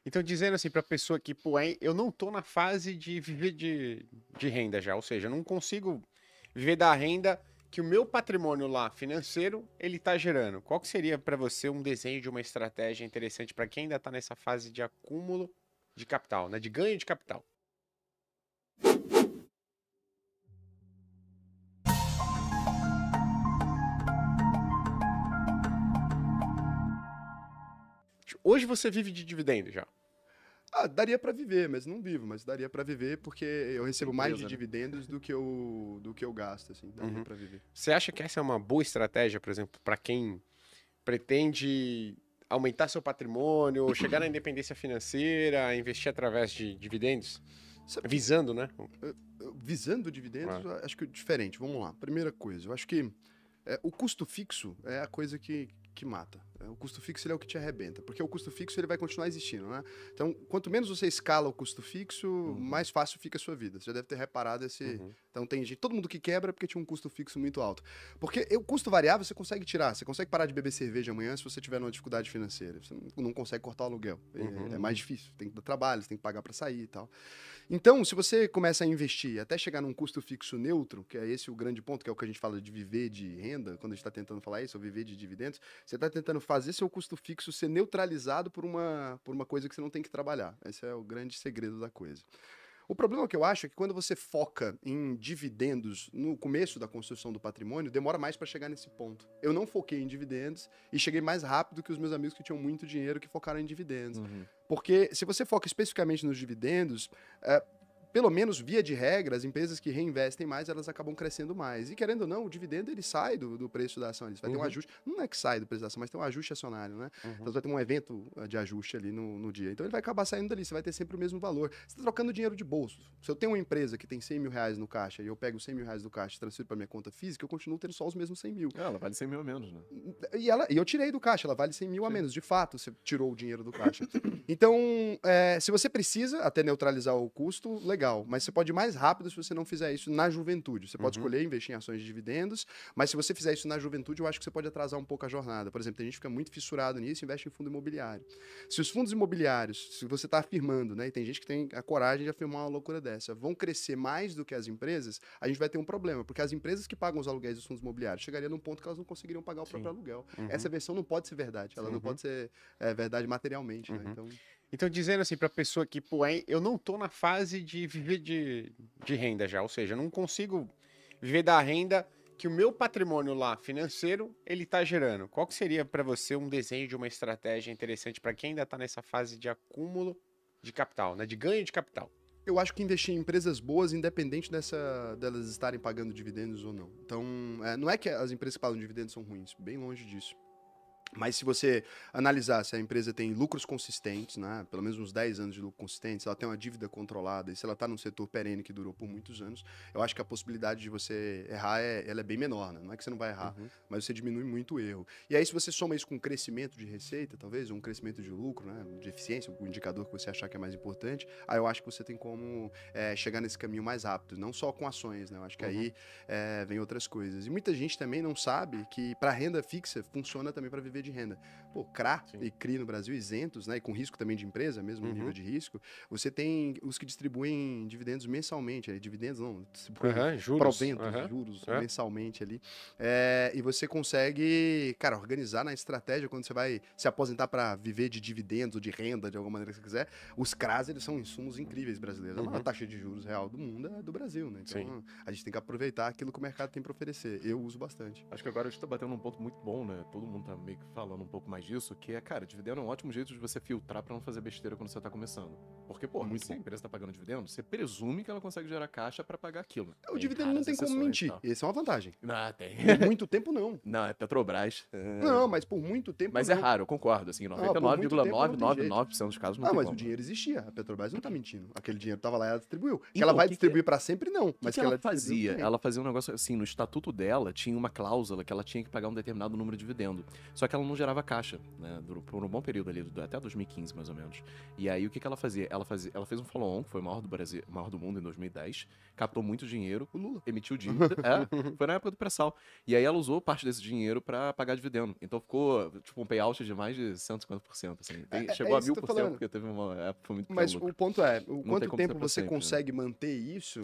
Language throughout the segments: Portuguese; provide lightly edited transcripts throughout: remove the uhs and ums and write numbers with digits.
Então, dizendo assim pra pessoa que, pô, eu não tô na fase de viver de renda já, ou seja, eu não consigo viver da renda que o meu patrimônio lá financeiro ele tá gerando. Qual que seria pra você um desenho de uma estratégia interessante pra quem ainda tá nessa fase de acúmulo de capital, né, de ganho de capital? Hoje você vive de dividendo já. Ah, daria pra viver, mas não vivo, mas daria pra viver porque eu recebo mais de Empresa, né? dividendos do que eu gasto, assim, daria Uhum. pra viver. Você acha que essa é uma boa estratégia, por exemplo, pra quem pretende aumentar seu patrimônio, ou chegar na independência financeira, investir através de dividendos? Sabe que, Visando, né? visando dividendos, Ah. eu acho que é diferente. Vamos lá. Primeira coisa, eu acho que o custo fixo é a coisa que mata. O custo fixo ele é o que te arrebenta, porque o custo fixo ele vai continuar existindo, né? Então, quanto menos você escala o custo fixo, mais fácil fica a sua vida. Você já deve ter reparado esse... Uhum. Então, tem gente, todo mundo que quebra é porque tinha um custo fixo muito alto. Porque o custo variável você consegue tirar. Você consegue parar de beber cerveja amanhã se você tiver numa dificuldade financeira. Você não consegue cortar o aluguel. É mais difícil. Tem que dar trabalho, você tem que pagar para sair e tal. Então, se você começa a investir até chegar num custo fixo neutro, que é esse o grande ponto, que é o que a gente fala de viver de renda, quando a gente está tentando falar isso, ou viver de dividendos, você está tentando fazer seu custo fixo ser neutralizado por uma coisa que você não tem que trabalhar. Esse é o grande segredo da coisa. O problema que eu acho é que quando você foca em dividendos no começo da construção do patrimônio, demora mais para chegar nesse ponto. Eu não foquei em dividendos e cheguei mais rápido que os meus amigos que tinham muito dinheiro que focaram em dividendos. Porque se você foca especificamente nos dividendos, pelo menos via de regra, as empresas que reinvestem mais, elas acabam crescendo mais. E querendo ou não, o dividendo ele sai do preço da ação. Ele vai ter um ajuste. Não é que sai do preço da ação, mas tem um ajuste acionário, né? Então você vai ter um evento de ajuste ali no dia. Então ele vai acabar saindo dali, você vai ter sempre o mesmo valor. Você está trocando dinheiro de bolso. Se eu tenho uma empresa que tem 100 mil reais no caixa e eu pego 100 mil reais do caixa e transfiro para minha conta física, eu continuo tendo só os mesmos 100 mil. Ela vale 100 mil a menos, né? E eu tirei do caixa, ela vale 100 mil a menos. De fato, você tirou o dinheiro do caixa. Então, se você precisa até neutralizar o custo, legal. Mas você pode ir mais rápido se você não fizer isso na juventude. Você pode escolher investir em ações de dividendos, mas se você fizer isso na juventude, eu acho que você pode atrasar um pouco a jornada. Por exemplo, tem gente que fica muito fissurado nisso e investe em fundo imobiliário. Se os fundos imobiliários, se você está afirmando, né, e tem gente que tem a coragem de afirmar uma loucura dessa, vão crescer mais do que as empresas, a gente vai ter um problema, porque as empresas que pagam os aluguéis dos fundos imobiliários chegariam num ponto que elas não conseguiriam pagar o próprio aluguel. Essa versão não pode ser verdade, ela não pode ser verdade materialmente, né? Então, dizendo assim pra pessoa que, pô, eu não tô na fase de viver de renda já, ou seja, eu não consigo viver da renda que o meu patrimônio lá financeiro ele tá gerando. Qual que seria pra você um desenho de uma estratégia interessante pra quem ainda tá nessa fase de acúmulo de capital, né, de ganho de capital? Eu acho que investir em empresas boas, independente delas estarem pagando dividendos ou não. Então, não é que as empresas que pagam dividendos são ruins, bem longe disso. Mas se você analisar se a empresa tem lucros consistentes, né, pelo menos uns 10 anos de lucro consistente, se ela tem uma dívida controlada e se ela está num setor perene que durou por muitos anos, eu acho que a possibilidade de você errar ela é bem menor. Né? Não é que você não vai errar, mas você diminui muito o erro. E aí se você soma isso com um crescimento de receita, talvez, um crescimento de lucro, né, de eficiência, o indicador que você achar que é mais importante, aí eu acho que você tem como chegar nesse caminho mais rápido, não só com ações. Né? Eu acho que aí vem outras coisas. E muita gente também não sabe que para renda fixa funciona também para viver de renda. Pô, CRA e CRI no Brasil isentos, né, e com risco também de empresa, mesmo nível de risco, você tem os que distribuem dividendos mensalmente, dividendos não, distribuem Juros. proventos, juros mensalmente ali, e você consegue, cara, organizar na estratégia quando você vai se aposentar para viver de dividendos ou de renda, de alguma maneira que você quiser. Os CRAs, eles são insumos incríveis brasileiros. A maior taxa de juros real do mundo é do Brasil, né? Então, a gente tem que aproveitar aquilo que o mercado tem para oferecer. Eu uso bastante. Acho que agora a gente tá batendo um ponto muito bom, né? Todo mundo tá meio que falando um pouco mais disso, que é, cara, dividendo é um ótimo jeito de você filtrar pra não fazer besteira quando você tá começando. Porque, pô, se a empresa tá pagando dividendo, você presume que ela consegue gerar caixa pra pagar aquilo. O dividendo não tem como mentir. Essa é uma vantagem. Não, tem. Por muito tempo, não. Não, é Petrobras. Não, mas por muito tempo Mas não. é raro, eu concordo. Assim, por muito tempo não tem 99,999% dos casos não tem mas como. o dinheiro existia. A Petrobras não tá mentindo. Aquele dinheiro tava lá e ela distribuiu. Que Então, ela vai que distribuir pra sempre, não. O Mas que que ela distribuiu, fazia? tem. Ela fazia um negócio assim, no estatuto dela tinha uma cláusula que ela tinha que pagar um determinado número de dividendo. Só que ela não gerava caixa, né? Por um bom período ali, até 2015, mais ou menos. E aí, o que ela fazia? Ela fez um follow-on, que foi o maior do Brasil, o maior do mundo em 2010, captou muito dinheiro, o Lula emitiu dívida, foi na época do pré-sal. E aí ela usou parte desse dinheiro pra pagar dividendo. Então ficou, tipo, um payout de mais de 150%, assim. Chegou a 1000%, porque teve uma época que foi muito Mas lucro. o ponto é, o Não tem quanto como tempo ser pra você sempre, né? consegue manter isso,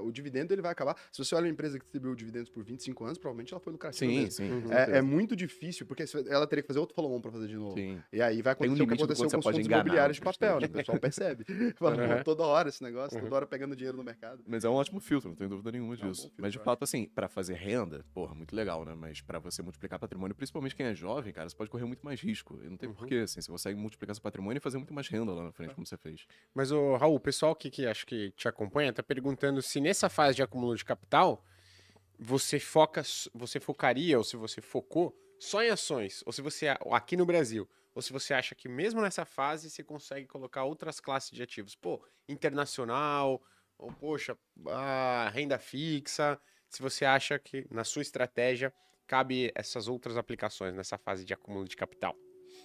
o dividendo ele vai acabar. Se você olha uma empresa que distribuiu dividendos por 25 anos, provavelmente ela foi lucrativa Sim, mesmo. sim. com É certeza. muito difícil, porque ela teria que fazer outro follow-on pra fazer de novo. Sim. E aí vai Tem um acontecer o que limite do aconteceu quanto você com os pode fundos enganar imobiliários os de papel, né? O investidores, pessoal percebe. Fala, toda hora esse negócio, toda hora pegando dinheiro no mercado. Mas é um ótimo filtro, não tenho dúvida nenhuma É um bom disso. filtro, Mas de eu fato, assim, pra fazer renda, porra, muito legal, né? Mas pra você multiplicar patrimônio, principalmente quem é jovem, cara, você pode correr muito mais risco. E não tem porquê, assim, você consegue multiplicar seu patrimônio e fazer muito mais renda lá na frente, como você fez. Mas, o Raul, o pessoal que acho que te acompanha tá perguntando se nessa fase de acúmulo de capital você focaria, ou se você focou só em ações, ou se você, aqui no Brasil, ou se você acha que mesmo nessa fase você consegue colocar outras classes de ativos, pô, internacional, ou poxa, renda fixa, se você acha que na sua estratégia cabe essas outras aplicações nessa fase de acúmulo de capital.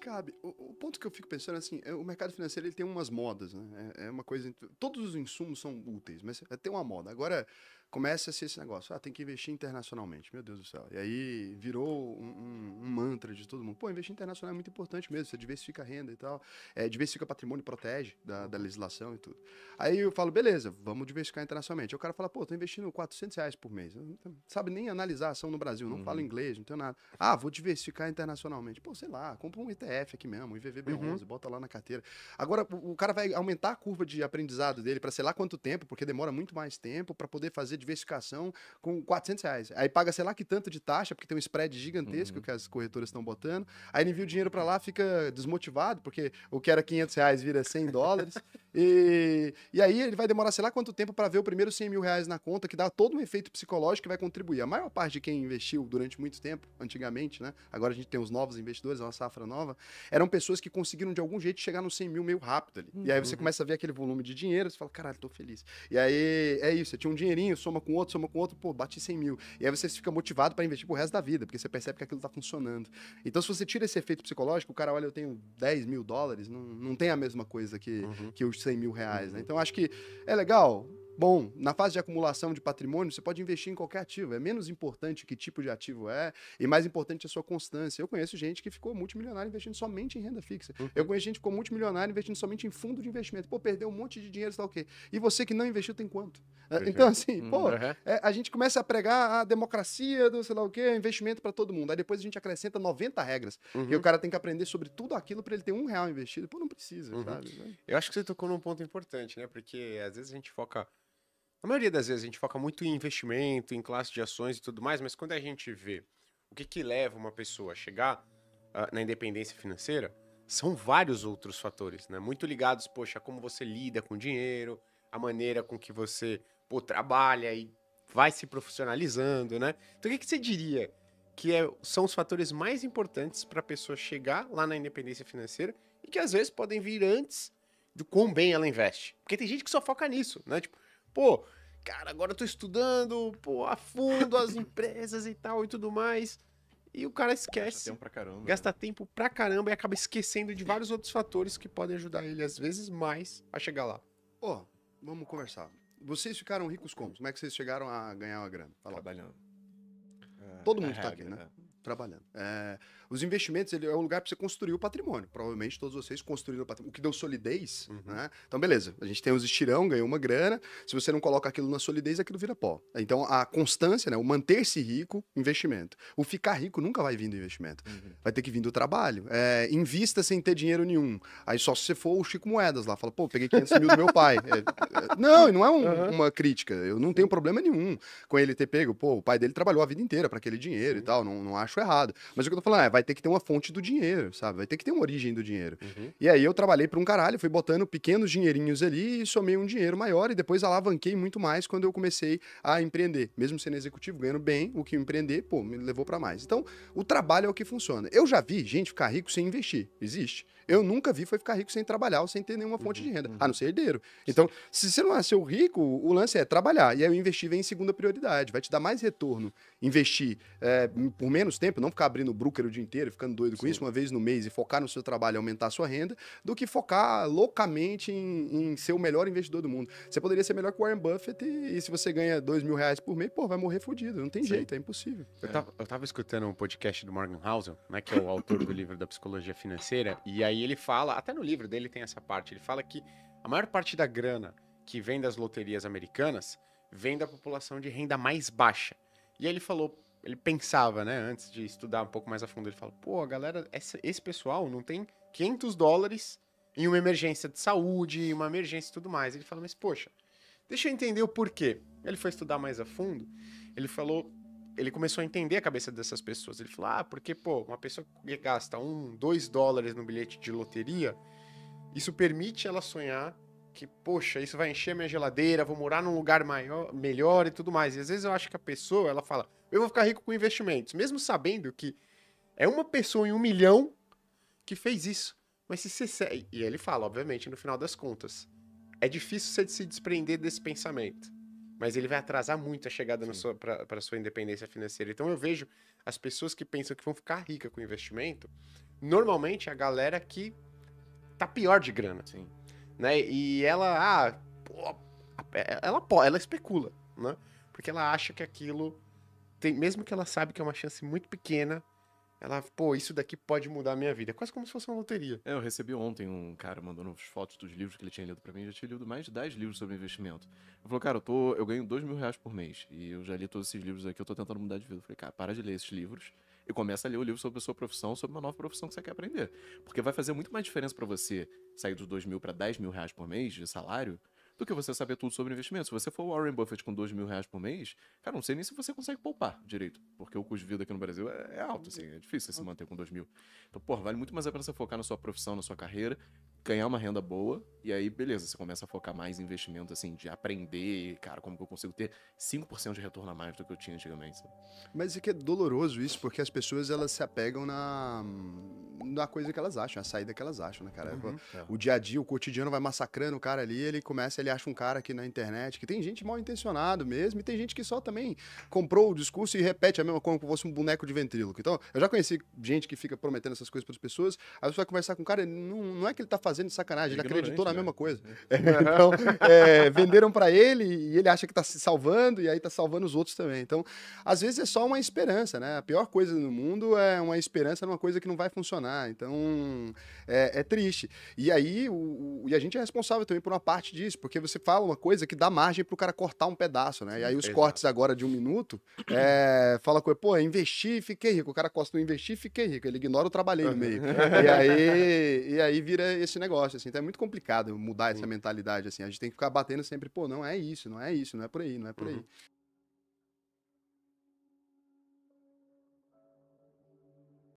Cabe. O ponto que eu fico pensando é assim, o mercado financeiro ele tem umas modas, né? É uma coisa... Todos os insumos são úteis, mas tem uma moda. Agora, começa a ser esse negócio, tem que investir internacionalmente, meu Deus do céu. E aí virou um mantra de todo mundo. Pô, investir internacional é muito importante mesmo, você diversifica a renda e tal, diversifica patrimônio, protege da legislação e tudo. Aí eu falo, beleza, vamos diversificar internacionalmente. Aí o cara fala, pô, tô investindo R$400 por mês. Não sabe nem analisar a ação no Brasil, não fala inglês, não tem nada. Vou diversificar internacionalmente. Pô, sei lá, compra um ETF aqui mesmo, um IVVB11, bota lá na carteira. Agora, o cara vai aumentar a curva de aprendizado dele para sei lá quanto tempo, porque demora muito mais tempo para poder fazer diversificação com R$400. Aí paga sei lá que tanto de taxa, porque tem um spread gigantesco que as corretoras estão botando. Aí ele envia o dinheiro para lá, fica desmotivado, porque o que era R$500 vira $100. E aí ele vai demorar sei lá quanto tempo para ver o primeiro R$100 mil na conta, que dá todo um efeito psicológico que vai contribuir. A maior parte de quem investiu durante muito tempo, antigamente, né? Agora a gente tem os novos investidores, uma safra nova, eram pessoas que conseguiram de algum jeito chegar no 100 mil meio rápido ali. E aí você começa a ver aquele volume de dinheiro, você fala, caralho, tô feliz. E aí é isso, você tinha um dinheirinho, soma com outro, pô, bati 100 mil. E aí você fica motivado para investir pro resto da vida, porque você percebe que aquilo tá funcionando. Então se você tira esse efeito psicológico, o cara olha, eu tenho $10 mil, não tem a mesma coisa que os R$100 mil, né? Então acho que é legal. Bom, na fase de acumulação de patrimônio, você pode investir em qualquer ativo. É menos importante que tipo de ativo é e mais importante a sua constância. Eu conheço gente que ficou multimilionário investindo somente em renda fixa. Eu conheço gente que ficou multimilionário investindo somente em fundo de investimento. Pô, perdeu um monte de dinheiro, sei lá o quê. E você que não investiu tem quanto? Então, assim, a gente começa a pregar a democracia do sei lá o quê, investimento para todo mundo. Aí depois a gente acrescenta 90 regras. E o cara tem que aprender sobre tudo aquilo para ele ter R$1 investido. Pô, não precisa, sabe? Eu acho que você tocou num ponto importante, né? Porque às vezes a gente foca... Na maioria das vezes a gente foca muito em investimento, em classe de ações e tudo mais, mas quando a gente vê o que leva uma pessoa a chegar na independência financeira, são vários outros fatores, né? Muito ligados, poxa, a como você lida com o dinheiro, a maneira com que você, trabalha e vai se profissionalizando, né? Então o que você diria que são os fatores mais importantes para a pessoa chegar lá na independência financeira e que às vezes podem vir antes do quão bem ela investe? Porque tem gente que só foca nisso, né? Tipo, pô, cara, agora eu tô estudando, a fundo as empresas e tal e tudo mais. E o cara esquece. Gasta tempo pra caramba e acaba esquecendo de vários outros fatores que podem ajudar ele, às vezes, mais a chegar lá. Vamos conversar. Vocês ficaram ricos como? Como é que vocês chegaram a ganhar uma grana? Trabalhando. Todo mundo tá aqui, né? Trabalhando. Os investimentos, ele é um lugar para você construir o patrimônio. Provavelmente todos vocês construíram o patrimônio. O que deu solidez, né? Então, beleza. A gente tem os estirão, ganhou uma grana. Se você não coloca aquilo na solidez, aquilo vira pó. Então, a constância, né? O manter-se rico, investimento. O ficar rico nunca vai vir do investimento. Vai ter que vir do trabalho. Invista sem ter dinheiro nenhum. Aí só se você for o Chico Moedas lá. Fala, peguei 500 mil do meu pai. Não, e não é uma crítica. Eu não tenho problema nenhum com ele ter pego. O pai dele trabalhou a vida inteira para aquele dinheiro e tal. Não acho errado. Mas o que eu tô falando vai ter que ter uma fonte do dinheiro, sabe? Vai ter que ter uma origem do dinheiro. E aí eu trabalhei para um caralho, fui botando pequenos dinheirinhos ali e somei um dinheiro maior e depois alavanquei muito mais quando eu comecei a empreender. Mesmo sendo executivo, ganhando bem, o que eu empreender, me levou para mais. Então, o trabalho é o que funciona. Eu já vi gente ficar rico sem investir. Existe. eu nunca vi foi ficar rico sem trabalhar ou sem ter nenhuma fonte de renda, a não ser herdeiro. Então, se você não nasceu rico, o lance é trabalhar. E aí o investir vem em segunda prioridade. Vai te dar mais retorno investir por menos tempo, não ficar abrindo broker o dia inteiro, ficando doido com isso, uma vez no mês, e focar no seu trabalho e aumentar a sua renda, do que focar loucamente em ser o melhor investidor do mundo. Você poderia ser melhor que o Warren Buffett e se você ganha R$2.000 por mês, pô, vai morrer fodido. Não tem jeito, é impossível. Eu tava escutando um podcast do Morgan Housel, né, que é o autor do livro da Psicologia Financeira, e aí ele fala, até no livro dele tem essa parte, ele fala que a maior parte da grana que vem das loterias americanas vem da população de renda mais baixa. E aí ele falou, ele pensava, né, antes de estudar um pouco mais a fundo, ele fala, pô, a galera, esse pessoal não tem $500 em uma emergência de saúde, uma emergência e tudo mais. Ele fala, mas poxa, deixa eu entender o porquê. Ele foi estudar mais a fundo, ele falou, ele começou a entender a cabeça dessas pessoas. Ele falou, porque, pô, uma pessoa que gasta $2 no bilhete de loteria, isso permite ela sonhar que, poxa, isso vai encher minha geladeira, vou morar num lugar melhor e tudo mais. E às vezes eu acho que a pessoa, ela fala, eu vou ficar rico com investimentos, mesmo sabendo que é uma pessoa em 1 milhão que fez isso. Mas se você... E ele fala, obviamente, no final das contas, é difícil você se desprender desse pensamento, mas ele vai atrasar muito a chegada para a sua independência financeira. Então eu vejo as pessoas que pensam que vão ficar ricas com investimento, normalmente é a galera que tá pior de grana. Sim. Né? E ela, ela especula, né? Porque ela acha que aquilo tem, mesmo que ela sabe que é uma chance muito pequena, ela, pô, isso daqui pode mudar a minha vida. É quase como se fosse uma loteria. Eu recebi ontem um cara mandando fotos dos livros que ele tinha lido pra mim. Eu já tinha lido mais de 10 livros sobre investimento. Ele falou, cara, eu ganho R$2.000 por mês. E eu já li todos esses livros aqui, eu tô tentando mudar de vida. Eu falei, cara, para de ler esses livros e começa a ler o livro sobre a sua profissão, sobre uma nova profissão que você quer aprender. Porque vai fazer muito mais diferença pra você sair dos 2.000 para R$10.000 por mês de salário do que você saber tudo sobre investimento. Se você for o Warren Buffett com R$2.000 por mês, cara, não sei nem se você consegue poupar direito, porque o custo de vida aqui no Brasil é alto, assim, é difícil você se manter com 2.000. Então, pô, vale muito mais a pena você focar na sua profissão, na sua carreira, ganhar uma renda boa, e aí, beleza, você começa a focar mais em investimento, assim, de aprender, cara, como que eu consigo ter 5% de retorno a mais do que eu tinha antigamente, sabe? Mas é que é doloroso isso, porque as pessoas, elas se apegam na coisa que elas acham, a saída que elas acham, né, cara? O dia a dia, o cotidiano vai massacrando o cara ali, ele acha um cara aqui na internet, que tem gente mal intencionado mesmo, e tem gente que só também comprou o discurso e repete a mesma coisa como se fosse um boneco de ventríloco. Então, eu já conheci gente que fica prometendo essas coisas para as pessoas, aí você vai conversar com o cara, não é que ele tá fazendo de sacanagem, ele acreditou na mesma coisa. Então, venderam para ele e ele acha que tá se salvando, e aí tá salvando os outros também. Então, às vezes é só uma esperança, né? A pior coisa no mundo é uma esperança numa coisa que não vai funcionar. Então, é triste. E aí, e a gente é responsável também por uma parte disso, porque você fala uma coisa que dá margem pro cara cortar um pedaço, né? E aí os cortes agora de 1 minuto, fala coisa, pô, investi e fiquei rico. O cara costa no investir e fiquei rico. Ele ignora o trabalhei no meio. E aí vira esse negócio, assim. Então é muito complicado mudar essa mentalidade, assim. A gente tem que ficar batendo sempre, pô, não é isso, não é isso, não é por aí, não é por aí.